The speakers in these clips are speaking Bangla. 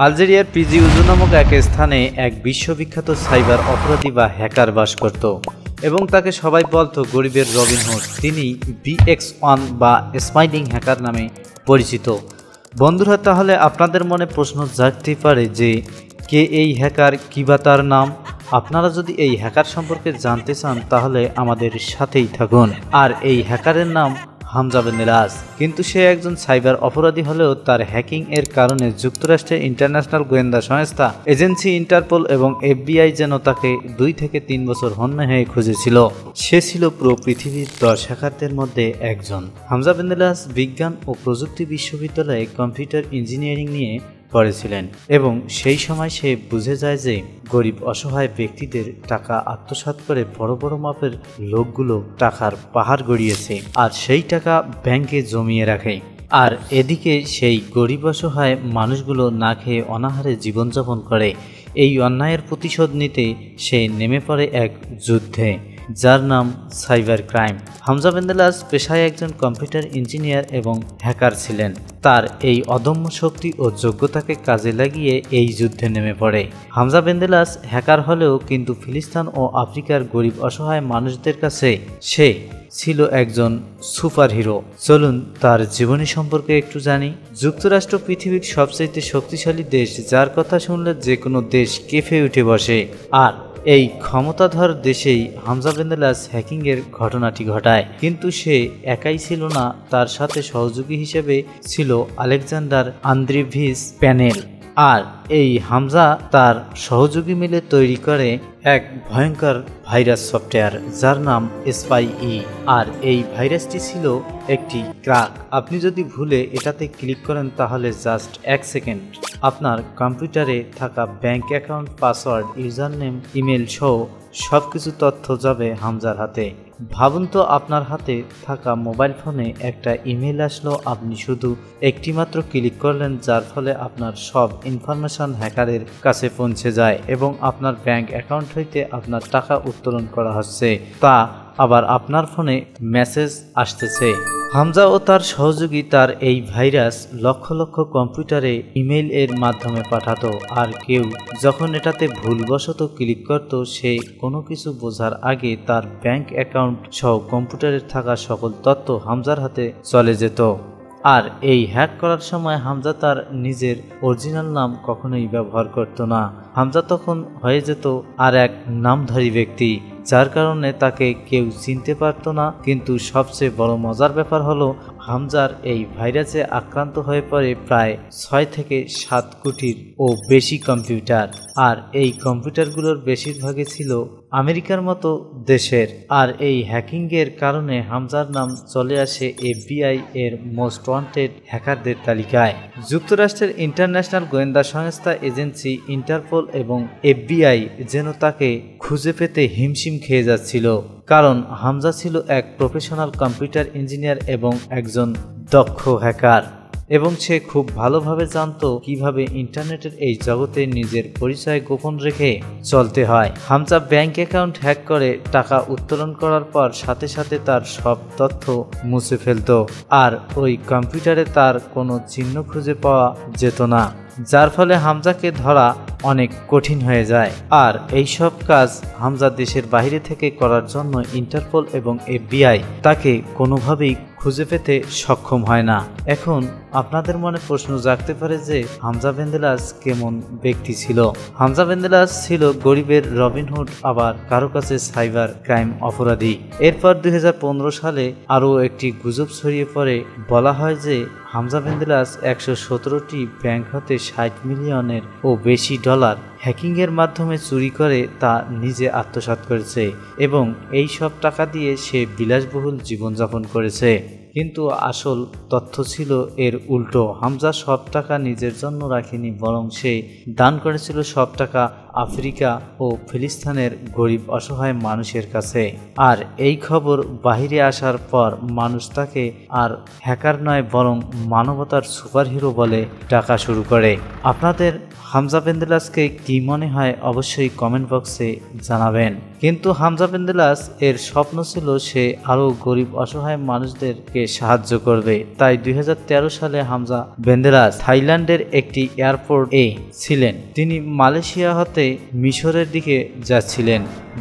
আলজেরিয়ার পিজিউজু নামক এক স্থানে এক বিশ্ববিখ্যাত সাইবার অপরাধী বা হ্যাকার বাস করত এবং তাকে সবাই বলতো গরিবের রবিনহুড। তিনি BX1 বা স্মাইলিং হ্যাকার নামে পরিচিত। বন্ধুরা, তাহলে আপনাদের মনে প্রশ্ন জাগতেই পারে যে কে এই হ্যাকার, কী বা তার নাম। আপনারা যদি এই হ্যাকার সম্পর্কে জানতে চান তাহলে আমাদের সাথেই থাকুন। আর এই হ্যাকারের নাম হামজা বিন এলাস। কিন্তু সে একজন সাইবার অপরাধী হলেও তার হ্যাকিং এর কারণে যুক্তরাষ্ট্রের ইন্টারন্যাশনাল গোয়েন্দা সংস্থা এজেন্সি ইন্টারপোল এবং FBI যেন তাকে 2 থেকে 3 বছর হন্যে হয়ে খুঁজেছিল। সে ছিল পুরো পৃথিবীর 10 হ্যাকারদের মধ্যে একজন। হামজা বিন এলাস বিজ্ঞান ও প্রযুক্তি বিশ্ববিদ্যালয়ে কম্পিউটার ইঞ্জিনিয়ারিং নিয়ে পড়েছিলেন এবং সেই সময় সে বুঝে যায় যে গরিব অসহায় ব্যক্তিদের টাকা আত্মসাৎ করে বড় বড় মাপের লোকগুলো টাকার পাহাড় গড়িয়েছে আর সেই টাকা ব্যাংকে জমিয়ে রাখে। আর এদিকে সেই গরিব অসহায় মানুষগুলো না খেয়ে অনাহারে জীবনযাপন করে। এই অন্যায়ের প্রতিশোধ নিতে সে নেমে পড়ে এক যুদ্ধে, যার নাম সাইবার ক্রাইম। হামজা বিন এলাস পেশায় একজন কম্পিউটার ইঞ্জিনিয়ার এবং হ্যাকার ছিলেন। তার এই অদম্য শক্তি ও যোগ্যতাকে কাজে লাগিয়ে এই যুদ্ধে নেমে পড়ে। হামজা বিন এলাস হ্যাকার হলেও কিন্তু ফিলিস্তিন ও আফ্রিকার গরিব অসহায় মানুষদের কাছে সে ছিল একজন সুপার হিরো। চলুন তার জীবনী সম্পর্কে একটু জানি। যুক্তরাষ্ট্র পৃথিবীর সবচেয়ে শক্তিশালী দেশ, যার কথা শুনলে যে কোনো দেশ কেঁপে উঠে বসে। আর এই ক্ষমতাধর দেশেই হামজা বিন এলাস হ্যাকিংয়ের ঘটনাটি ঘটায়। কিন্তু সে একাই ছিল না, তার সাথে সহযোগী হিসেবে ছিল আলেকজান্ডার আন্দ্রেভিচ প্যানেল। আর এই হামজা তার সহযোগী মিলে তৈরি করে এক ভয়ঙ্কর ভাইরাস সফটওয়্যার, যার নাম SPY-E। আর এই ভাইরাসটি ছিল একটি ক্র্যাক। আপনি যদি ভুলে এটাতে ক্লিক করেন তাহলে জাস্ট 1 সেকেন্ড আপনার কম্পিউটারে থাকা bank account, password, user name, email সহ সবকিছু তথ্য যাবে হামজার হাতে। ভাবুন তো, আপনার হাতে থাকা মোবাইল ফোনে একটা ইমেল আসলো, আপনি শুধু একটি মাত্র ক্লিক করলেন, যার ফলে আপনার সব ইনফরমেশন হ্যাকারের কাছে পৌঁছে যায় এবং আপনার ব্যাংক অ্যাকাউন্ট হইতে আপনার টাকা উত্তোলন করা হচ্ছে, তা আবার আপনার ফোনে মেসেজ আসতেছে। হামজা ও তার সহযোগী তার এই ভাইরাস লক্ষ লক্ষ কম্পিউটারে ইমেল এর মাধ্যমে পাঠাতো। আর কেউ যখন এটাতে ভুলবশত ক্লিক করত, সে কোনো কিছু বোঝার আগে তার ব্যাংক অ্যাকাউন্ট সহ কম্পিউটারে থাকা সকল তথ্য হামজার হাতে চলে যেত। আর এই হ্যাক করার সময় হামজা তার নিজের অরিজিনাল নাম কখনোই ব্যবহার করত না। হামজা তখন হয়ে যেত আর এক নামধারী ব্যক্তি, যার কারণে তাকে কেউ চিনতে পারত না। কিন্তু সবচেয়ে বড় মজার ব্যাপার হলো, হামজার এই ভাইরাসে আক্রান্ত হয়ে পড়ে প্রায় 6 থেকে 7 কোটির ও বেশি কম্পিউটার। আর এই কম্পিউটারগুলোর বেশিরভাগই ছিল আমেরিকার মতো দেশের। আর এই হ্যাকিংয়ের কারণে হামজার নাম চলে আসে FBI এর মোস্ট ওয়ান্টেড হ্যাকারদের তালিকায়। যুক্তরাষ্ট্রের ইন্টারন্যাশনাল গোয়েন্দা সংস্থা এজেন্সি ইন্টারপোল এবং FBI যেন তাকে খুঁজে পেতে হিমশিম খেয়ে যাচ্ছিল, কারণ হামজা ছিল এক প্রফেশনাল কম্পিউটার ইঞ্জিনিয়ার এবং একজন দক্ষ হ্যাকার, এবং সে খুব ভালোভাবে জানতো কিভাবে ইন্টারনেটের এই জগতে নিজের পরিচয় গোপন রেখে চলতে হয়। হামজা ব্যাংক অ্যাকাউন্ট হ্যাক করে টাকা উত্তোলন করার পর সাথে সাথে তার সব তথ্য মুছে ফেলতো, আর ওই কম্পিউটারে তার কোনো চিহ্ন খুঁজে পাওয়া যেত না, যার ফলে হামজাকে ধরা অনেক কঠিন হয়ে যায়। আর এই সব কাজ হামজা দেশের বাইরে থেকে করার জন্য ইন্টারপোল এবং FBI তাকে কোনোভাবেই খুঁজে পেতে সক্ষম হয় না। এখন আপনাদের মনে প্রশ্ন জাগতে পারে যে হামজা বিন এলাস কেমন ব্যক্তি ছিল। হামজা বিন এলাস ছিল গরিবের রবিনহুড, আবার কারো কাছে সাইবার ক্রাইম অপরাধী। এরপর 2015 সালে আরও একটি গুজব ছড়িয়ে পড়ে। বলা হয় যে হামজা বিন এলাস 117টি ব্যাংক হতে 60 মিলিয়নের ও বেশি ডলার হ্যাকিংয়ের মাধ্যমে চুরি করে তা নিজে আত্মসাৎ করেছে এবং এই সব টাকা দিয়ে সে বিলাসবহুল জীবনযাপন করেছে। কিন্তু আসল তথ্য ছিল এর উল্টো। হামজা সব টাকা নিজের জন্য রাখেনি, বরং সে দান করেছিল সব টাকা আফ্রিকা ও ফিলিস্তিনের গরিব অসহায় মানুষের কাছে। আর এই খবর বাহিরে আসার পর মানুষ তাকে আর হ্যাকার নয়, বরং মানবতার সুপারহিরো বলে ডাকা শুরু করে। আপনাদের হামজা বেন্দেলাসকে কি মনে হয় অবশ্যই কমেন্ট বক্সে জানাবেন। কিন্তু হামজা বেন্দেলাস এর স্বপ্ন ছিল সে আরও গরিব অসহায় মানুষদেরকে সাহায্য করবে। তাই 2013 সালে হামজা বেন্দেলাস থাইল্যান্ডের একটি এয়ারপোর্টে ছিলেন। তিনি মালয়েশিয়া হতে মিশরের দিকে যাচ্ছিলেন।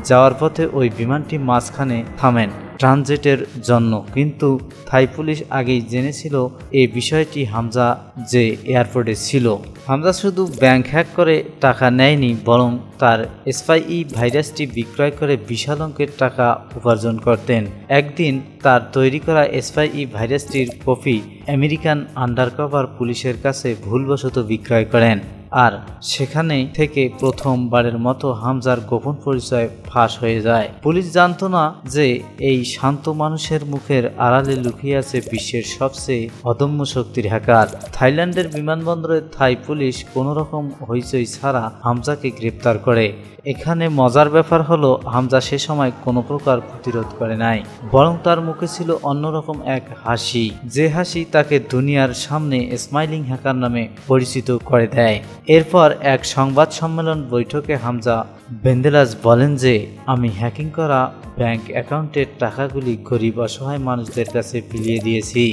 যাওয়ার পথে ওই বিমানটি মাঝখানে থামেন ট্রানজিটের জন্য, কিন্তু থাই পুলিশ আগেই জেনেছিল এই বিষয়টি হামজা যে এয়ারপোর্টে ছিল। হামজা শুধু ব্যাংক হ্যাক করে টাকা নেয়নি, বরং তার SPY ভাইরাসটি বিক্রয় করে বিশাল অঙ্কের টাকা উপার্জন করতেন। একদিন তার তৈরি করা SPY ভাইরাসটির কপি আমেরিকান আন্ডারকভার পুলিশের কাছে ভুলবশত বিক্রয় করেন, আর সেখানে থেকে প্রথমবারের মতো হামজার গোপন পরিচয় ফাঁস হয়ে যায়। পুলিশ জানতো না যে এই শান্ত মানুষের মুখের আড়ালে লুকিয়ে আছে বিশ্বের সবচেয়ে অদম্য শক্তির হ্যাকার। থাইল্যান্ডের বিমানবন্দরে থাই পুলিশ কোনো রকম হইচই ছাড়া হামজাকে গ্রেপ্তার করে। এখানে মজার ব্যাপার হলো হামজা সে সময় কোনো প্রকার প্রতিরোধ করে নাই, বরং তার মুখে ছিল অন্যরকম এক হাসি, যে হাসি তাকে দুনিয়ার সামনে স্মাইলিং হ্যাকার নামে পরিচিত করে দেয়। এরপর এক সংবাদ সম্মেলন বৈঠকে হামজা বেন্দেলাস বলেন যে আমি হ্যাকিং করা ব্যাংক অ্যাকাউন্টের টাকাগুলি গরিব অসহায় মানুষদের কাছে বিলিয়ে দিয়েছি,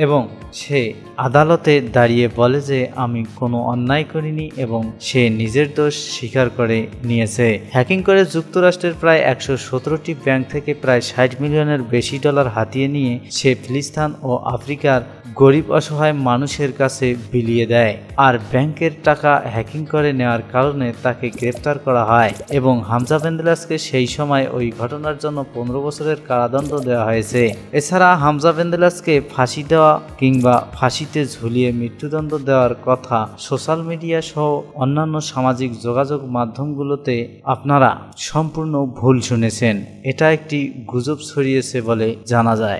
এবং সে আদালতে দাঁড়িয়ে বলে যে আমি কোনো অন্যায় করিনি এবং সে নিজের দোষ স্বীকার করে নিয়েছে। হ্যাকিং করে যুক্তরাষ্ট্রের প্রায় 117টি ব্যাংক থেকে প্রায় 60 মিলিয়নের বেশি ডলার হাতিয়ে নিয়ে সে ফিলিস্তিন ও আফ্রিকার গরিব অসহায় মানুষের কাছে বিলিয়ে দেয়। আর ব্যাংকের টাকা হ্যাকিং করে নেওয়ার কারণে তাকে গ্রেপ্তার করা হয় এবং হামজা বেন্দেলাসকে সেই সময় ওই ঘটনার জন্য 15 বছরের কারাদণ্ড দেওয়া হয়েছে। এছাড়া হামজা বেন্দেলাসকে ফাঁসি দেওয়া কিংবা ফাঁসিতে ঝুলিয়ে মৃত্যুদণ্ড দেওয়ার কথা সোশ্যাল মিডিয়া সহ অন্যান্য সামাজিক যোগাযোগ মাধ্যমগুলোতে আপনারা সম্পূর্ণ ভুল শুনেছেন। এটা একটি গুজব ছড়িয়েছে বলে জানা যায়।